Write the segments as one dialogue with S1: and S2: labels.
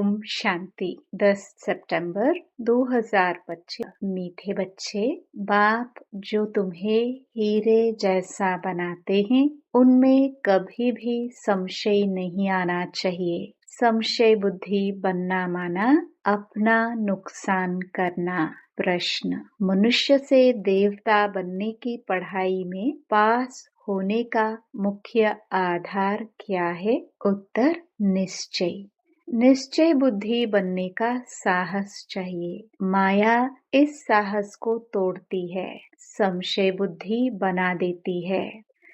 S1: ओम शांति। 10 सितंबर 2025। मीठे बच्चे, बाप जो तुम्हें हीरे जैसा बनाते हैं उनमें कभी भी संशय नहीं आना चाहिए। संशय बुद्धि बनना माना अपना नुकसान करना। प्रश्न: मनुष्य से देवता बनने की पढ़ाई में पास होने का मुख्य आधार क्या है? उत्तर: निश्चय। निश्चय बुद्धि बनने का साहस चाहिए। माया इस साहस को तोड़ती है, संशय बुद्धि बना देती है।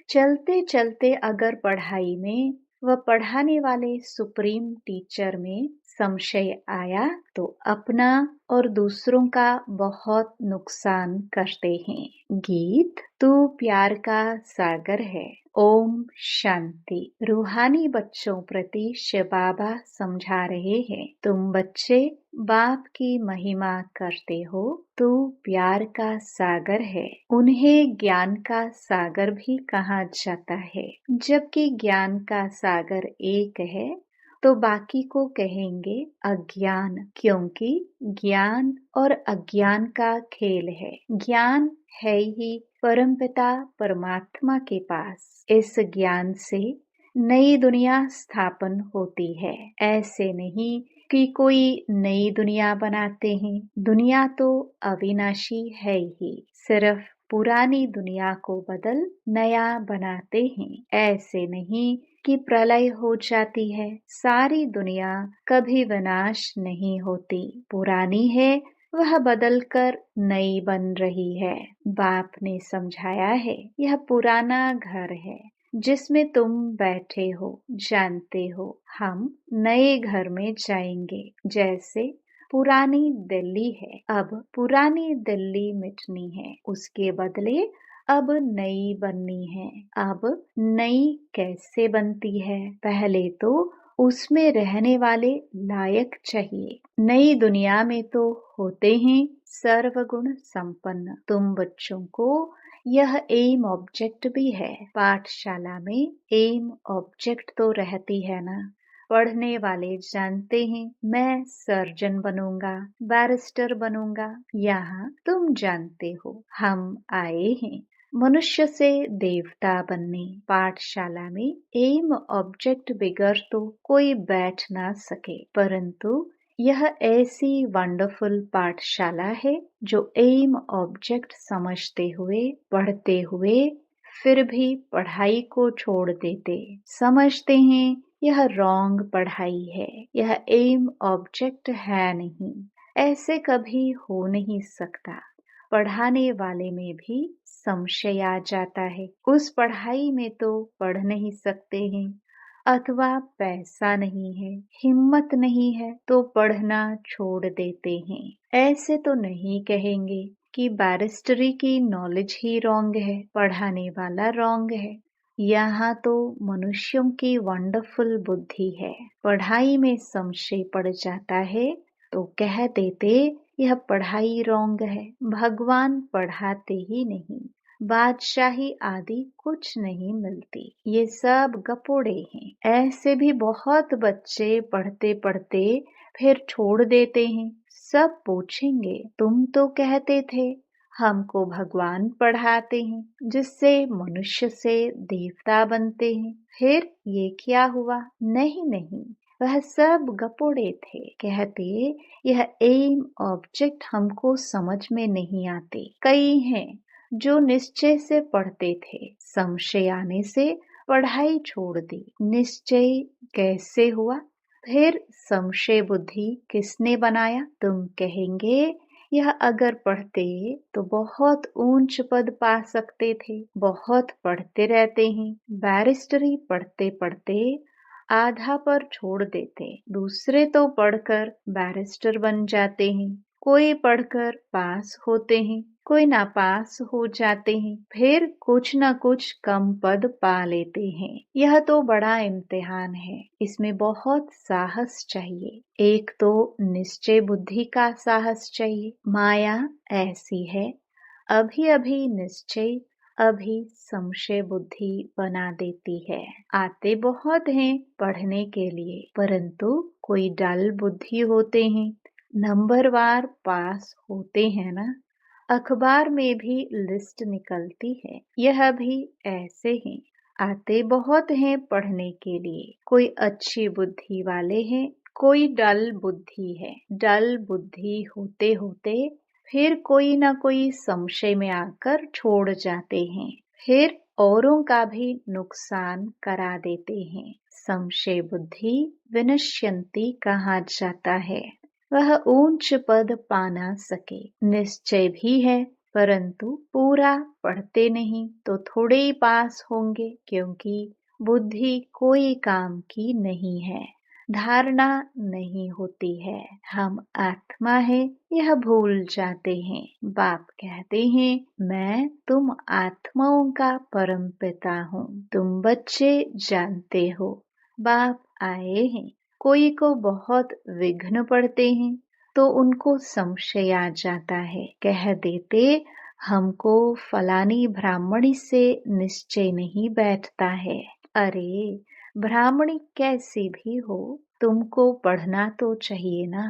S1: चलते चलते अगर पढ़ाई में व पढ़ाने वाले सुप्रीम टीचर में संशय आया तो अपना और दूसरों का बहुत नुकसान करते हैं। गीत: तू प्यार का सागर है। ओम शांति। रूहानी बच्चों प्रति शिव बाबा समझा रहे हैं, तुम बच्चे बाप की महिमा करते हो। तू प्यार का सागर है। उन्हें ज्ञान का सागर भी कहा जाता है। जबकि ज्ञान का सागर एक है तो बाकी को कहेंगे अज्ञान, क्योंकि ज्ञान और अज्ञान का खेल है। ज्ञान है ही परमपिता परमात्मा के पास। इस ज्ञान से नई दुनिया स्थापन होती है। ऐसे नहीं कि कोई नई दुनिया बनाते हैं। दुनिया तो अविनाशी है ही, सिर्फ पुरानी दुनिया को बदल नया बनाते हैं। ऐसे नहीं कि प्रलय हो जाती है। सारी दुनिया कभी विनाश नहीं होती। पुरानी है वह बदलकर नई बन रही है। बाप ने समझाया है, यह पुराना घर है जिसमें तुम बैठे हो। जानते हो हम नए घर में जाएंगे। जैसे पुरानी दिल्ली है, अब पुरानी दिल्ली मिटनी है, उसके बदले अब नई बननी है। अब नई कैसे बनती है? पहले तो उसमें रहने वाले लायक चाहिए। नई दुनिया में तो होते हैं सर्वगुण संपन्न। तुम बच्चों को यह एम ऑब्जेक्ट भी है। पाठशाला में एम ऑब्जेक्ट तो रहती है ना। पढ़ने वाले जानते हैं मैं सर्जन बनूंगा, बैरिस्टर बनूंगा। यहाँ तुम जानते हो हम आए हैं मनुष्य से देवता बनने। पाठशाला में एम ऑब्जेक्ट बिगर तो कोई बैठ ना सके, परंतु यह ऐसी वंडरफुल पाठशाला है जो एम ऑब्जेक्ट समझते हुए, पढ़ते हुए फिर भी पढ़ाई को छोड़ देते। समझते हैं यह रॉन्ग पढ़ाई है, यह एम ऑब्जेक्ट है नहीं। ऐसे कभी हो नहीं सकता। पढ़ाने वाले में भी संशय आ जाता है। उस पढ़ाई में तो पढ़ नहीं सकते हैं, अथवा पैसा नहीं है, हिम्मत नहीं है तो पढ़ना छोड़ देते हैं। ऐसे तो नहीं कहेंगे कि बैरिस्टरी की नॉलेज ही रॉन्ग है, पढ़ाने वाला रॉन्ग है। यहाँ तो मनुष्यों की वंडरफुल बुद्धि है। पढ़ाई में संशय पड़ जाता है तो कह देते यह पढ़ाई रॉन्ग है। भगवान पढ़ाते ही नहीं, बादशाही आदि कुछ नहीं मिलती, ये सब गपोड़े हैं। ऐसे भी बहुत बच्चे पढ़ते पढ़ते फिर छोड़ देते हैं। सब पूछेंगे तुम तो कहते थे हमको भगवान पढ़ाते हैं, जिससे मनुष्य से देवता बनते हैं। फिर ये क्या हुआ? नहीं नहीं, वह सब गपोड़े थे। कहते यह एम ऑब्जेक्ट हमको समझ में नहीं आते। कई हैं जो निश्चय से पढ़ते थे, संशय आने से पढ़ाई छोड़ दी। निश्चय कैसे हुआ? फिर संशय बुद्धि किसने बनाया? तुम कहेंगे यह अगर पढ़ते तो बहुत ऊंच पद पा सकते थे। बहुत पढ़ते रहते हैं। बैरिस्टरी पढ़ते पढ़ते आधा पर छोड़ देते। दूसरे तो पढ़कर बैरिस्टर बन जाते हैं। कोई पढ़कर पास होते हैं, कोई नापास हो जाते हैं, फिर कुछ न कुछ कम पद पा लेते हैं। यह तो बड़ा इम्तिहान है। इसमें बहुत साहस चाहिए। एक तो निश्चय बुद्धि का साहस चाहिए। माया ऐसी है, अभी अभी निश्चय, अभी संशय बुद्धि बना देती है। आते बहुत हैं पढ़ने के लिए, परंतु कोई डल बुद्धि होते हैं, नंबरवार पास होते हैं ना। अखबार में भी लिस्ट निकलती है, यह भी ऐसे हैं। आते बहुत हैं पढ़ने के लिए, कोई अच्छी बुद्धि वाले हैं, कोई डल बुद्धि है। डल बुद्धि होते होते फिर कोई ना कोई संशय में आकर छोड़ जाते हैं, फिर औरों का भी नुकसान करा देते हैं। संशय बुद्धि विनश्यंती कहा जाता है। वह ऊंच पद पा ना सके, निश्चय भी है, परंतु पूरा पढ़ते नहीं तो थोड़े ही पास होंगे, क्योंकि बुद्धि कोई काम की नहीं है, धारणा नहीं होती है। हम आत्मा है यह भूल जाते हैं। बाप कहते हैं, मैं तुम आत्माओं का परम पिता हूँ, तुम बच्चे जानते हो। बाप आए हैं, कोई को बहुत विघ्न पड़ते हैं तो उनको संशय आ जाता है, कह देते हमको फलानी ब्राह्मणी से निश्चय नहीं बैठता है। अरे ब्राह्मणी कैसी भी हो, तुमको पढ़ना तो चाहिए ना।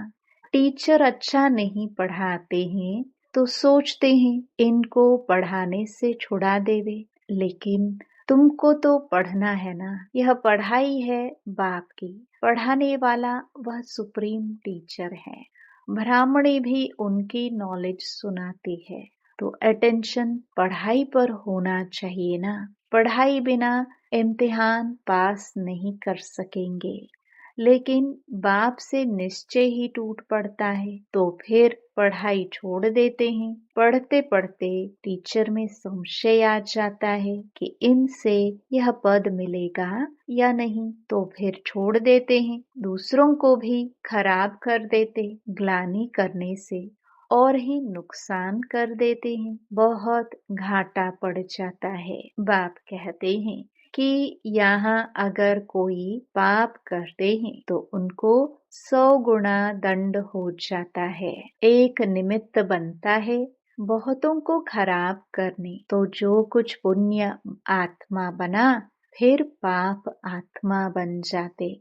S1: टीचर अच्छा नहीं पढ़ाते हैं तो सोचते हैं इनको पढ़ाने से छुड़ा देवे, लेकिन तुमको तो पढ़ना है ना। यह पढ़ाई है बाप की, पढ़ाने वाला वह सुप्रीम टीचर है। ब्राह्मणी भी उनकी नॉलेज सुनाती है, तो अटेंशन पढ़ाई पर होना चाहिए ना। पढ़ाई बिना इम्तिहान पास नहीं कर सकेंगे, लेकिन बाप से निश्चय ही टूट पड़ता है तो फिर पढ़ाई छोड़ देते हैं। पढ़ते पढ़ते टीचर में संशय आ जाता है कि इनसे यह पद मिलेगा या नहीं, तो फिर छोड़ देते हैं। दूसरों को भी खराब कर देते, ग्लानि करने से और ही नुकसान कर देते हैं, बहुत घाटा पड़ जाता है। बाप कहते हैं कि यहाँ अगर कोई पाप करते हैं तो उनको 100 गुना दंड हो जाता है। एक निमित्त बनता है बहुतों को खराब करने, तो जो कुछ पुण्य आत्मा बना फिर पाप आत्मा बन जाते।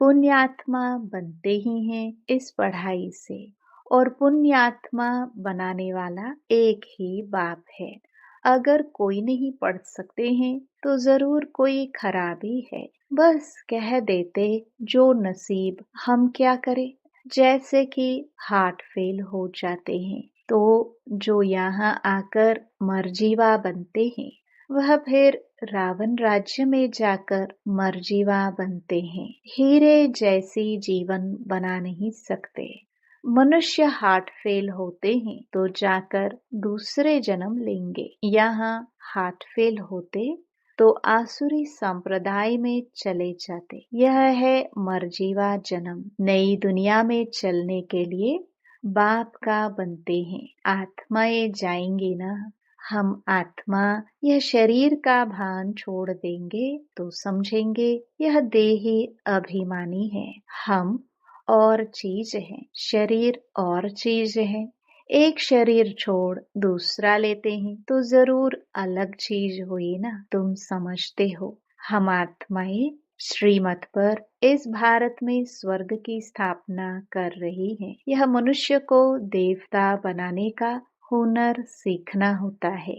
S1: पुण्य आत्मा बनते ही हैं इस पढ़ाई से, और पुण्य आत्मा बनाने वाला एक ही बाप है। अगर कोई नहीं पढ़ सकते हैं तो जरूर कोई खराबी है, बस कह देते जो नसीब, हम क्या करें। जैसे कि हार्ट फेल हो जाते हैं तो जो यहाँ आकर मरजीवा बनते हैं वह फिर रावण राज्य में जाकर मरजीवा बनते हैं। हीरे जैसी जीवन बना नहीं सकते। मनुष्य हार्ट फेल होते हैं तो जाकर दूसरे जन्म लेंगे। यहाँ हार्ट फेल होते तो आसुरी संप्रदाय में चले जाते। यह है मरजीवा जन्म। नई दुनिया में चलने के लिए बाप का बनते हैं। आत्माएं जाएंगी ना, हम आत्मा यह शरीर का भान छोड़ देंगे तो समझेंगे यह देही अभिमानी है, हम और चीज है, शरीर और चीज है। एक शरीर छोड़ दूसरा लेते हैं तो जरूर अलग चीज हुई ना, तुम समझते हो। हम आत्माएं श्रीमत पर इस भारत में स्वर्ग की स्थापना कर रही हैं। यह मनुष्य को देवता बनाने का हुनर सीखना होता है।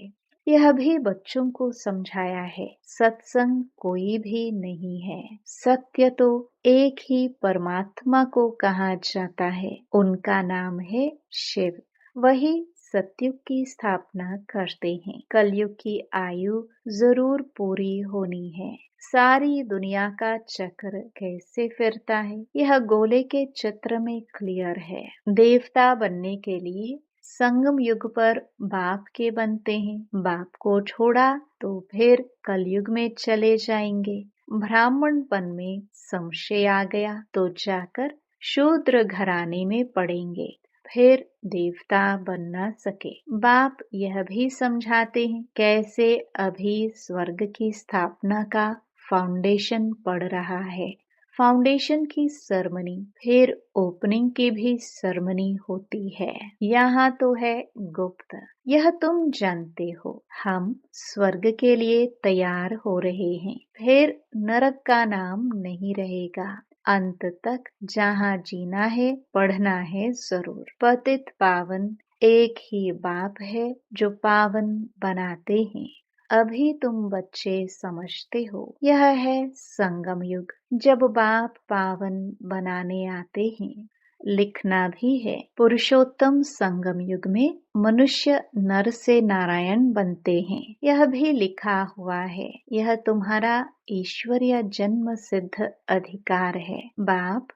S1: यह भी बच्चों को समझाया है। सत्संग कोई भी नहीं है, सत्य तो एक ही परमात्मा को कहा जाता है, उनका नाम है शिव। वही सतयुग की स्थापना करते हैं। कलयुग की आयु जरूर पूरी होनी है। सारी दुनिया का चक्र कैसे फिरता है यह गोले के चित्र में क्लियर है। देवता बनने के लिए संगम युग पर बाप के बनते हैं। बाप को छोड़ा तो फिर कलयुग में चले जाएंगे। ब्राह्मणपन में संशय आ गया तो जाकर शूद्र घराने में पड़ेंगे, फिर देवता बन न सके। बाप यह भी समझाते हैं कैसे अभी स्वर्ग की स्थापना का फाउंडेशन पड़ रहा है। फाउंडेशन की सेरेमनी फिर ओपनिंग की भी सेरेमनी होती है। यहाँ तो है गुप्त, यह तुम जानते हो। हम स्वर्ग के लिए तैयार हो रहे हैं, फिर नरक का नाम नहीं रहेगा। अंत तक जहाँ जीना है पढ़ना है जरूर। पतित पावन एक ही बाप है जो पावन बनाते हैं। अभी तुम बच्चे समझते हो यह है संगम युग, जब बाप पावन बनाने आते हैं। लिखना भी है पुरुषोत्तम संगम युग में मनुष्य नर से नारायण बनते हैं। यह भी लिखा हुआ है। यह तुम्हारा ईश्वरीय जन्म सिद्ध अधिकार है। बाप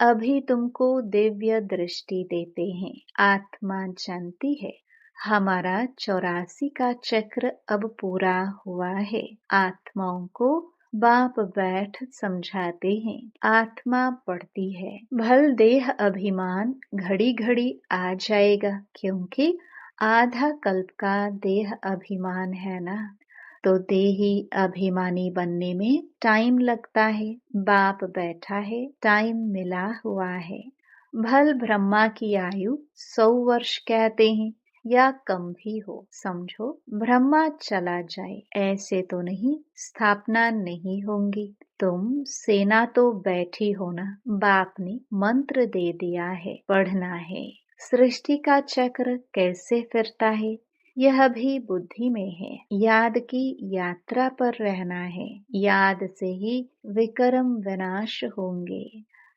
S1: अभी तुमको दिव्य दृष्टि देते हैं। आत्मा जानती है हमारा 84 का चक्र अब पूरा हुआ है। आत्माओं को बाप बैठ समझाते हैं। आत्मा पढ़ती है। भल देह अभिमान घड़ी घड़ी आ जाएगा, क्योंकि आधा कल्प का देह अभिमान है ना, तो देही अभिमानी बनने में टाइम लगता है। बाप बैठा है, टाइम मिला हुआ है। भल ब्रह्मा की आयु 100 वर्ष कहते हैं या कम भी हो। समझो ब्रह्मा चला जाए ऐसे तो नहीं, स्थापना नहीं होंगी। तुम सेना तो बैठी हो ना, बाप ने मंत्र दे दिया है, पढ़ना है। सृष्टि का चक्र कैसे फिरता है यह भी बुद्धि में है। याद की यात्रा पर रहना है। याद से ही विक्रम विनाश होंगे।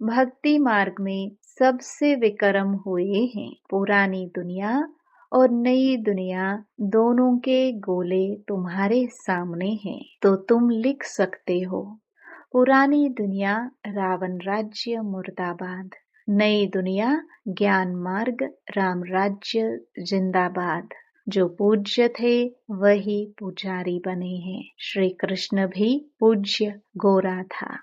S1: भक्ति मार्ग में सबसे विक्रम हुए हैं। पुरानी दुनिया और नई दुनिया दोनों के गोले तुम्हारे सामने हैं, तो तुम लिख सकते हो। पुरानी दुनिया रावण राज्य मुर्दाबाद, नई दुनिया ज्ञान मार्ग राम राज्य जिंदाबाद। जो पूज्य थे वही पुजारी बने हैं। श्री कृष्ण भी पूज्य गोरा था,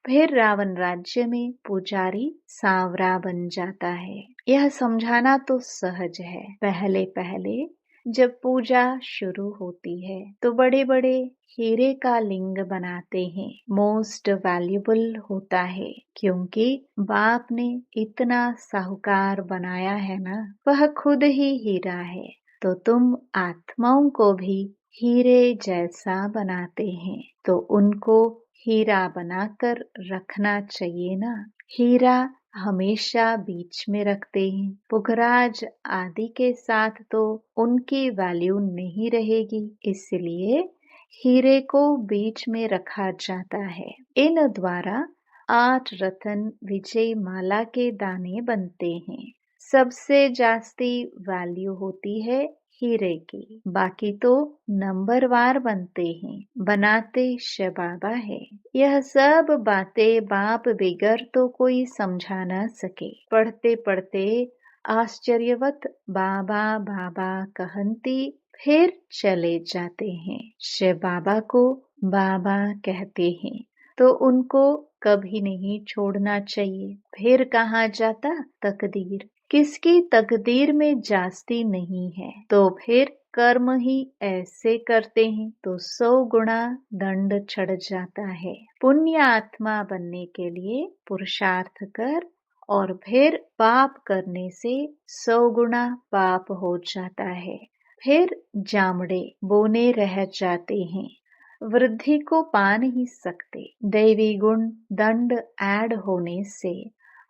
S1: फिर रावण राज्य में पुजारी सांवरा बन जाता है। यह समझाना तो सहज है। पहले पहले जब पूजा शुरू होती है तो बड़े बड़े हीरे का लिंग बनाते हैं। मोस्ट वैल्यूबल होता है, क्योंकि बाप ने इतना साहूकार बनाया है ना, वह खुद ही हीरा है। तो तुम आत्माओं को भी हीरे जैसा बनाते हैं, तो उनको हीरा बनाकर रखना चाहिए ना। हीरा हमेशा बीच में रखते हैं। पुखराज आदि के साथ तो उनकी वैल्यू नहीं रहेगी, इसलिए हीरे को बीच में रखा जाता है। इन द्वारा 8 रतन विजय माला के दाने बनते हैं। सबसे जास्ती वैल्यू होती है हीरे की, बाकी तो नंबरवार बनते हैं। बनाते शिव बाबा है। यह सब बातें बाप बिगर तो कोई समझा न सके। पढ़ते पढ़ते आश्चर्यवत बाबा बाबा कहंती फिर चले जाते हैं। शिव बाबा को बाबा कहते हैं, तो उनको कभी नहीं छोड़ना चाहिए। फिर कहाँ जाता तकदीर, किसकी तकदीर में जास्ती नहीं है, तो फिर कर्म ही ऐसे करते हैं तो 100 गुना दंड चढ़ जाता है। पुण्य आत्मा बनने के लिए पुरुषार्थ कर, और फिर पाप करने से 100 गुना पाप हो जाता है। फिर जामड़े बोने रह जाते हैं, वृद्धि को पा नहीं सकते। दैवी गुण दंड ऐड होने से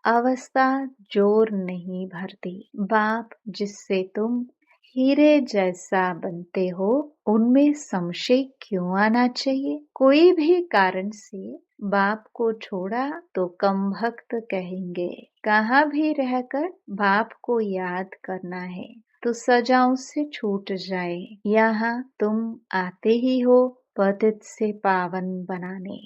S1: अवस्था जोर नहीं भरती। बाप जिससे तुम हीरे जैसा बनते हो, उनमें संशय क्यों आना चाहिए? कोई भी कारण से बाप को छोड़ा तो कम भक्त कहेंगे। कहाँ भी रहकर बाप को याद करना है तो सजाओं से छूट जाए। यहाँ तुम आते ही हो पतित से पावन बनाने।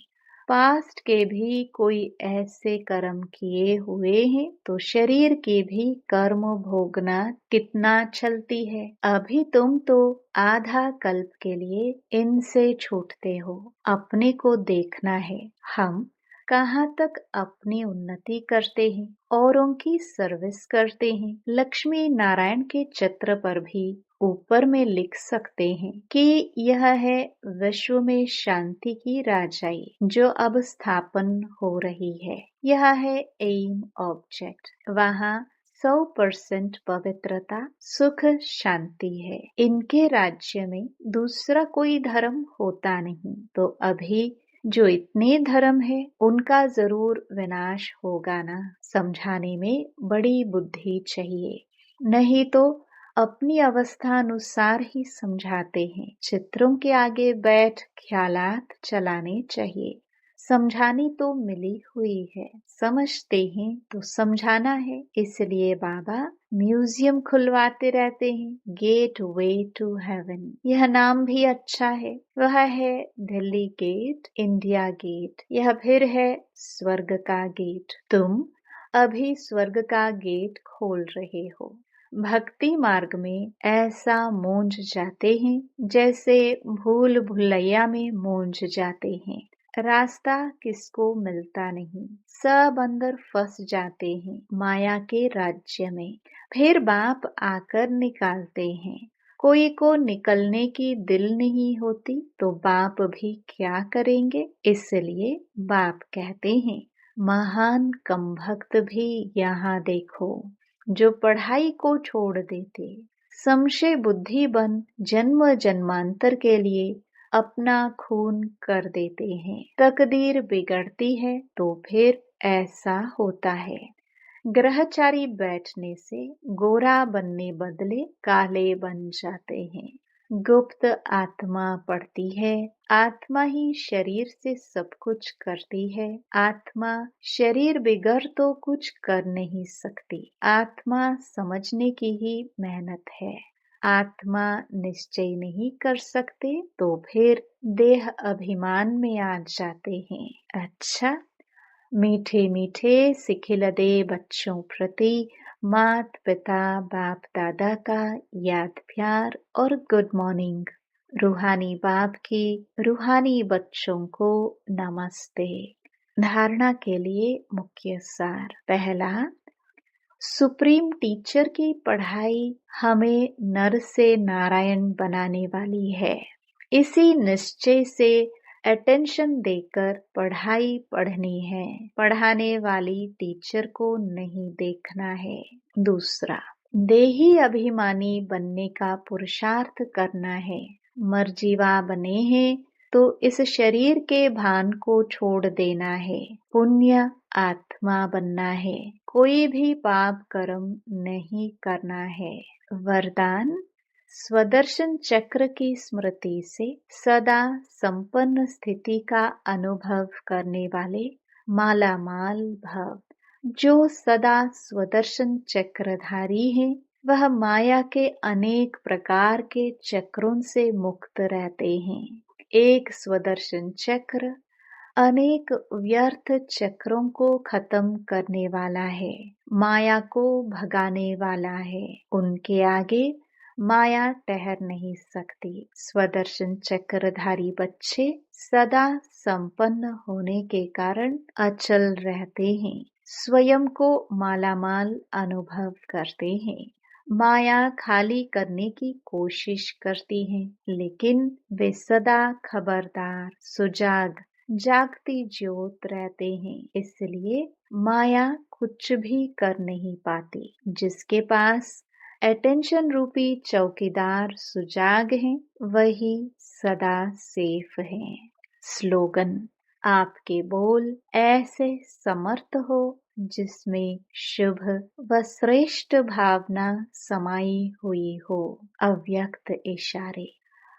S1: पास्ट के भी कोई ऐसे कर्म किए हुए हैं तो शरीर की भी कर्म भोगना कितना चलती है। अभी तुम तो आधा कल्प के लिए इनसे छूटते हो। अपने को देखना है, हम कहाँ तक अपनी उन्नति करते हैं, औरों की सर्विस करते हैं। लक्ष्मी नारायण के चित्र पर भी ऊपर में लिख सकते हैं कि यह है विश्व में शांति की राजाई जो अब स्थापन हो रही है। यह है एम ऑब्जेक्ट। वहाँ 100% पवित्रता सुख शांति है। इनके राज्य में दूसरा कोई धर्म होता नहीं, तो अभी जो इतने धर्म है उनका जरूर विनाश होगा ना। समझाने में बड़ी बुद्धि चाहिए, नहीं तो अपनी अवस्था अनुसार ही समझाते हैं। चित्रों के आगे बैठ ख्यालात चलाने चाहिए। समझानी तो मिली हुई है, समझते हैं तो समझाना है। इसलिए बाबा म्यूजियम खुलवाते रहते हैं। गेट वे टू हेवन, यह नाम भी अच्छा है। वह है दिल्ली गेट, इंडिया गेट, यह फिर है स्वर्ग का गेट। तुम अभी स्वर्ग का गेट खोल रहे हो। भक्ति मार्ग में ऐसा मूंझ जाते हैं जैसे भूल भुलैया में मूंझ जाते हैं। रास्ता किसको मिलता नहीं, सब अंदर फंस जाते हैं माया के राज्य में। फिर बाप आकर निकालते हैं। कोई को निकलने की दिल नहीं होती तो बाप भी क्या करेंगे। इसलिए बाप कहते हैं, महान कम भक्त भी यहाँ देखो, जो पढ़ाई को छोड़ देते, संशय बुद्धि बन जन्म जन्मांतर के लिए अपना खून कर देते हैं। तकदीर बिगड़ती है तो फिर ऐसा होता है। ग्रहचारी बैठने से गोरा बनने बदले काले बन जाते हैं। गुप्त आत्मा पढ़ती है। आत्मा ही शरीर से सब कुछ करती है। आत्मा शरीर बिगर तो कुछ कर नहीं सकती। आत्मा समझने की ही मेहनत है। आत्मा निश्चय नहीं कर सकते तो फिर देह अभिमान में आ जाते हैं। अच्छा, मीठे मीठे सिखिलदे बच्चों प्रति मात पिता बाप दादा का याद प्यार और गुड मॉर्निंग। रूहानी बाप की रूहानी बच्चों को नमस्ते। धारणा के लिए मुख्य सार। पहला, सुप्रीम टीचर की पढ़ाई हमें नर से नारायण बनाने वाली है। इसी निश्चय से अटेंशन देकर पढ़ाई पढ़नी है। पढ़ाने वाली टीचर को नहीं देखना है। दूसरा, देही अभिमानी बनने का पुरुषार्थ करना है। मर्जीवा बने हैं तो इस शरीर के भान को छोड़ देना है। पुण्य आत्मा बनना है। कोई भी पाप कर्म नहीं करना है। वरदान, स्वदर्शन चक्र की स्मृति से सदा संपन्न स्थिति का अनुभव करने वाले माला माल भव। जो सदा स्वदर्शन चक्रधारी है वह माया के अनेक प्रकार के चक्रों से मुक्त रहते हैं। एक स्वदर्शन चक्र अनेक व्यर्थ चक्रों को खत्म करने वाला है। माया को भगाने वाला है। उनके आगे माया ठहर नहीं सकती। स्वदर्शन चक्रधारी बच्चे सदा संपन्न होने के कारण अचल रहते हैं। स्वयं को मालामाल अनुभव करते हैं। माया खाली करने की कोशिश करती है, लेकिन वे सदा खबरदार सुजाग जागती ज्योत रहते हैं। इसलिए माया कुछ भी कर नहीं पाती। जिसके पास अटेंशन रूपी चौकीदार सुजाग हैं, वही सदा सेफ हैं। स्लोगन, आपके बोल ऐसे समर्थ हो जिसमें शुभ व श्रेष्ठ भावना समाई हुई हो। अव्यक्त इशारे।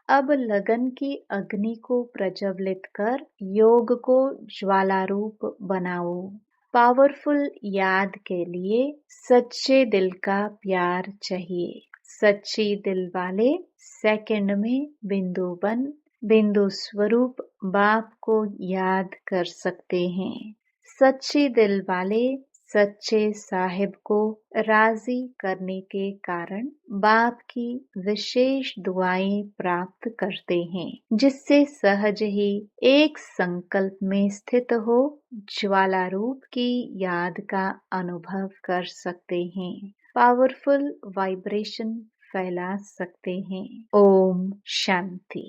S1: अब लगन की अग्नि को प्रज्वलित कर योग को ज्वालारूप बनाओ। पावरफुल याद के लिए सच्चे दिल का प्यार चाहिए। सच्ची दिल वाले सेकंड में बिंदु बन बिंदु स्वरूप बाप को याद कर सकते हैं। सच्ची दिल वाले सच्चे साहिब को राजी करने के कारण बाप की विशेष दुआएं प्राप्त करते हैं, जिससे सहज ही एक संकल्प में स्थित हो ज्वाला रूप की याद का अनुभव कर सकते हैं। पावरफुल वाइब्रेशन फैला सकते हैं। ओम शांति।